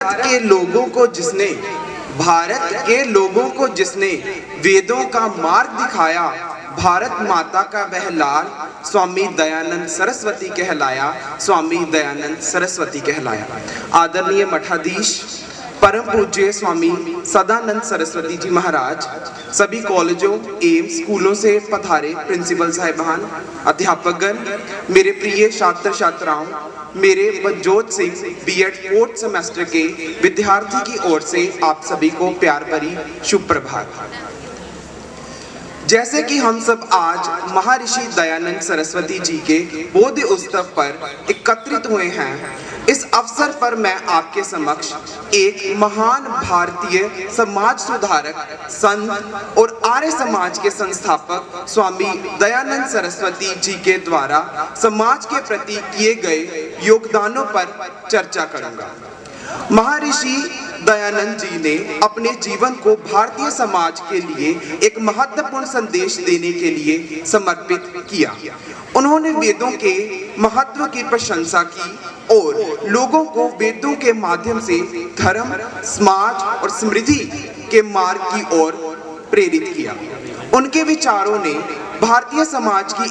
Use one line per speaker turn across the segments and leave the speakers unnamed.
भारत के लोगों को जिसने वेदों का मार्ग दिखाया, भारत माता का वह लाल स्वामी दयानंद सरस्वती कहलाया, स्वामी दयानंद सरस्वती कहलाया। आदरणीय मठाधीश परम पूज्य स्वामी सदानंद सरस्वती जी महाराज, सभी कॉलेजों एवं स्कूलों से पधारे प्रिंसिपल साहिबान, अध्यापकगण, मेरे प्रिय छात्र छात्राओं, मेरे Baljot Singh BEd 4th semester के विद्यार्थी की ओर से आप सभी को प्यार भरी शुभ प्रभात। जैसे कि हम सब आज महर्षि दयानंद सरस्वती जी के बोधि उत्सव पर एकत्रित हुए हैं, इस अवसर पर मैं आपके समक्ष एक महान भारतीय समाज सुधारक, संत और आर्य समाज के संस्थापक स्वामी दयानंद सरस्वती जी के द्वारा समाज के प्रति किए गए योगदानों पर चर्चा करूंगा। महर्षि दयानंद जी ने अपने जीवन को भारतीय समाज के लिए एक महत्वपूर्ण संदेश देने के लिए समर्पित किया। उन्होंने वेदों के महत्व की प्रशंसा की और लोगों को वेदों के माध्यम से धर्म, समाज और समृद्धि के मार्ग की ओर प्रेरित किया। उनके विचारों ने भारतीय समाज को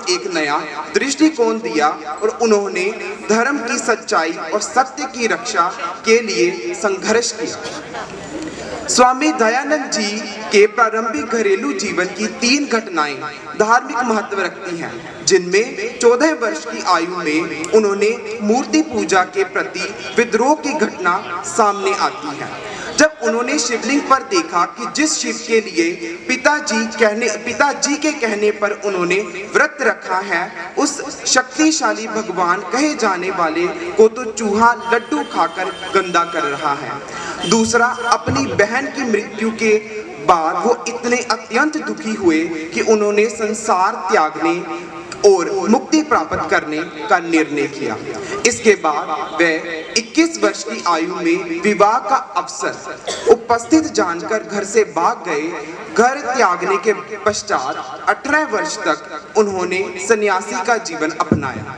एक नया दृष्टिकोण दिया और उन्होंने धर्म की सच्चाई और सत्य की रक्षा के लिए संघर्ष किया। स्वामी दयानंद जी के प्रारंभिक घरेलू जीवन की 3 घटनाएं धार्मिक महत्व रखती हैं, जिनमें 14 वर्ष की आयु में उन्होंने मूर्ति पूजा के प्रति विद्रोह की घटना सामने आती है। जब उन्होंने शिवलिंग पर देखा कि जिस शिव के लिए पिताजी के कहने पर उन्होंने व्रत रखा है, उस शक्तिशाली भगवान कहे जाने वाले को तो चूहा लड्डू खाकर गंदा कर रहा है। दूसरा, अपनी बहन की मृत्यु के बाद वो इतने अत्यंत दुखी हुए कि उन्होंने संसार त्यागने और मुक्ति प्राप्त करने का निर्णय किया। इसके बाद वह 21 वर्ष की आयु में विवाह का अवसर उपस्थित जानकर घर से भाग गए। घर त्यागने के पश्चात 18 वर्ष तक उन्होंने सन्यासी का जीवन अपनाया।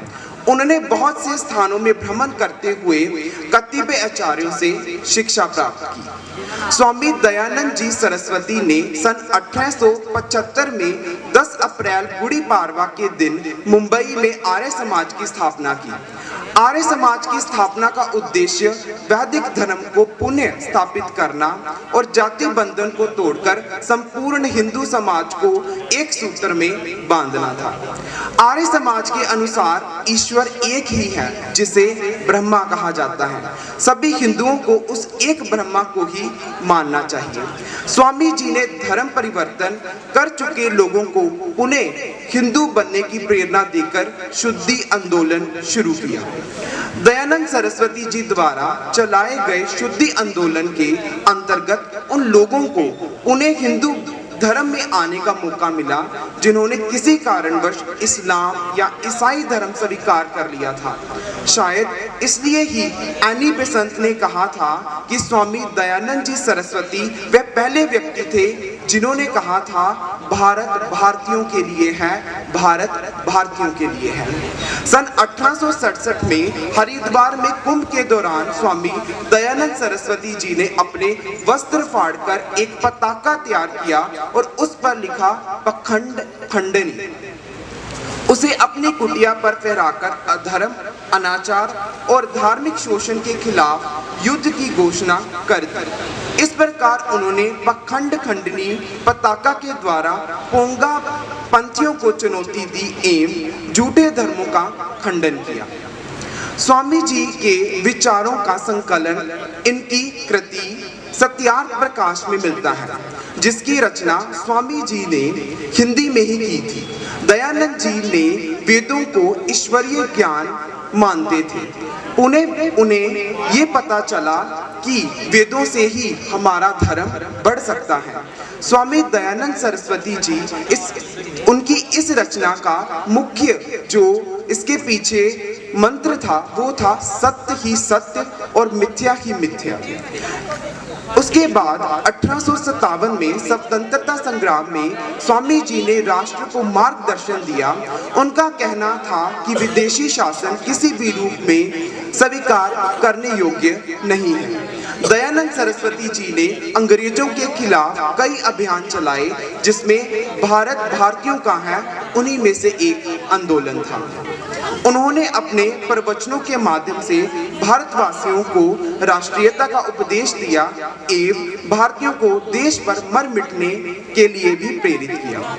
उन्होंने बहुत से स्थानों में भ्रमण करते हुए कतिपय आचार्यों से शिक्षा प्राप्त की। स्वामी दयानंद जी सरस्वती ने सन 1875 में 10 अप्रैल गुड़ी पाड़वा के दिन मुंबई में आर्य समाज की स्थापना की। आर्य समाज की स्थापना का उद्देश्य वैदिक धर्म को पुनः स्थापित करना और जाति बंधन को तोड़कर संपूर्ण हिंदू समाज को एक सूत्र में बांधना था। आर्य समाज के अनुसार ईश्वर एक ही है, जिसे ब्रह्मा कहा जाता है। सभी हिंदुओं को उस एक ब्रह्मा को ही मानना चाहिए। स्वामी जी ने धर्म परिवर्तन कर चुके लोगों को पुनः हिंदू बनने की प्रेरणा देकर शुद्धि आंदोलन शुरू किया। दयानंद सरस्वती जी द्वारा चलाए गए शुद्धि आंदोलन के अंतर्गत उन लोगों को उन्हें हिंदू धर्म में आने का मौका मिला जिन्होंने किसी कारणवश इस्लाम या ईसाई धर्म स्वीकार कर लिया था। शायद इसलिए ही एनी बेसेंट ने कहा था कि स्वामी दयानंद जी सरस्वती वे पहले व्यक्ति थे जिन्होंने कहा था, भारत भारतीयों के लिए है, भारत भारतीयों के लिए है। सन 1867 में हरिद्वार में कुंभ के दौरान स्वामी दयानंद सरस्वती जी ने अपने वस्त्र फाड़कर एक पताका तैयार किया और उस पर लिखा पखंड खंडनी। उसे अपनी कुटिया पर फहराकर अधर्म, अनाचार और धार्मिक शोषण के खिलाफ युद्ध की घोषणा कर दी। इस प्रकार उन्होंने पखंड खंडनी पताका के द्वारा पोंगा पंथियों को चुनौती दी एवं झूठे धर्मों का खंडन किया। स्वामी जी के विचारों का संकलन इनकी कृति सत्यार्थ प्रकाश में मिलता है, जिसकी रचना स्वामी जी ने हिंदी में ही की थी। दयानंद जी ने वेदों को ईश्वरीय ज्ञान मानते थे। उन्हें ये पता चला कि वेदों से ही हमारा धर्म बढ़ सकता है। स्वामी दयानंद सरस्वती जी उनकी इस रचना का मुख्य जो इसके पीछे मंत्र था वो था सत्य ही सत्य और मिथ्या ही मिथ्या। उसके बाद 1857 में स्वतंत्रता संग्राम में स्वामी जी ने राष्ट्र को मार्गदर्शन दिया। उनका कहना था कि विदेशी शासन किसी भी रूप में स्वीकार करने योग्य नहीं है। दयानंद सरस्वती जी ने अंग्रेजों के खिलाफ कई अभियान चलाए, जिसमें भारत भारतीयों का है उन्हीं में से एक आंदोलन था। उन्होंने अपने प्रवचनों के माध्यम से भारतवासियों को राष्ट्रीयता का उपदेश दिया एवं भारतीयों को देश पर मर मिटने के लिए भी प्रेरित किया।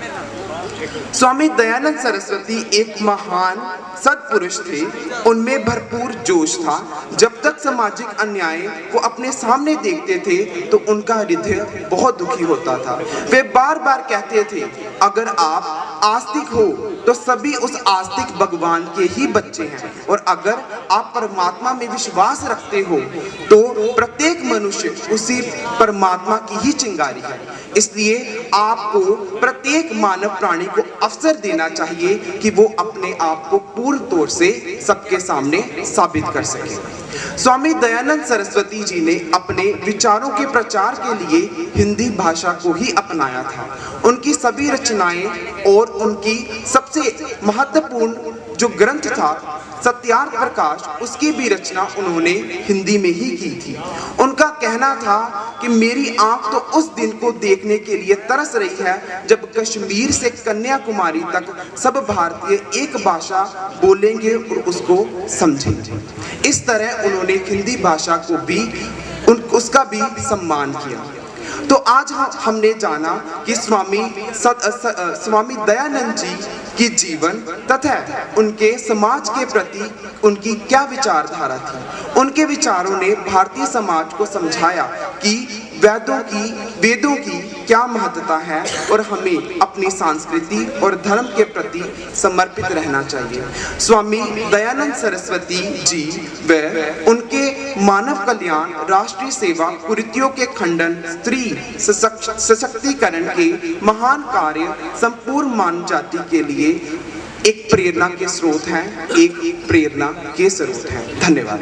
स्वामी दयानंद सरस्वती एक महान सत्पुरुष थे। उनमें भरपूर जोश था। जब तक सामाजिक अन्याय को अपने सामने देखते थे तो उनका हृदय बहुत दुखी होता था। वे बार बार कहते थे, अगर आप आस्तिक हो तो सभी उस आस्तिक भगवान के ही बच्चे हैं, और अगर आप परमात्मा में विश्वास रखते हो तो प्रत्येक मनुष्य उसी परमात्मा की ही चिंगारी है। इसलिए आपको प्रत्येक मानव प्राणी को अवसर देना चाहिए कि वो अपने आप को पूर्ण तौर से सबके सामने साबित कर सके। स्वामी दयानंद सरस्वती जी ने अपने विचारों के प्रचार के लिए हिंदी भाषा को ही अपनाया था। उनकी सभी रचनाएं और उनकी सबसे महत्वपूर्ण जो ग्रंथ था सत्यार्थ प्रकाश, उसकी भी रचना उन्होंने हिंदी में ही की थी। उनका कहना था कि मेरी आंख तो उस दिन को देखने के लिए तरस रही है जब कश्मीर से कन्याकुमारी तक सब भारतीय एक भाषा बोलेंगे और उसको समझेंगे। इस तरह उन्होंने हिंदी भाषा को भी उसका भी सम्मान किया। तो आज हमने जाना कि स्वामी दयानंद जी की जीवन तथा उनके समाज के प्रति उनकी क्या विचारधारा थी। उनके विचारों ने भारतीय समाज को समझाया कि वेदों की क्या महत्वता है और हमें अपनी संस्कृति और धर्म के प्रति समर्पित रहना चाहिए। स्वामी दयानंद सरस्वती जी व उनके मानव कल्याण, राष्ट्रीय सेवा, कुरीतियों के खंडन, स्त्री सशक्तिकरण के महान कार्य संपूर्ण मानव जाति के लिए एक प्रेरणा के स्रोत हैं, एक प्रेरणा के स्रोत हैं। धन्यवाद।